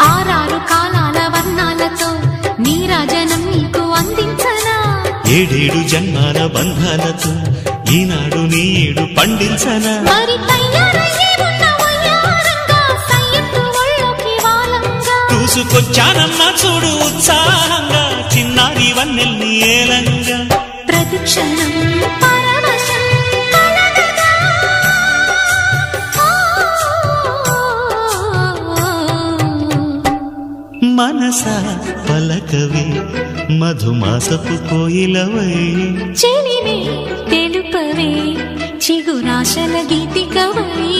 ఆరారు కాలాల వర్ణాలతో నీరాజనం నీకు అందించనా, ఏడేడు జన్మాల బంధాలతో ఈనాడు నీడు పండించనా. మరి తయారయ్యే ఉన్న వయ్యారంగా సయ్యత్తు ఒళ్ళోకి వాలంగా చూసుకొచ్చానమ్మా చూడు ఉత్సాహంగా చిన్నారి వన్నెల్ని ఏలంగా. ప్రతిక్షణం పరవశం కలగగా మనసా పలకవే మధుమాసపు కోయిలవై, చెలివే తెలుపవే చిగురాశల గీతికవై.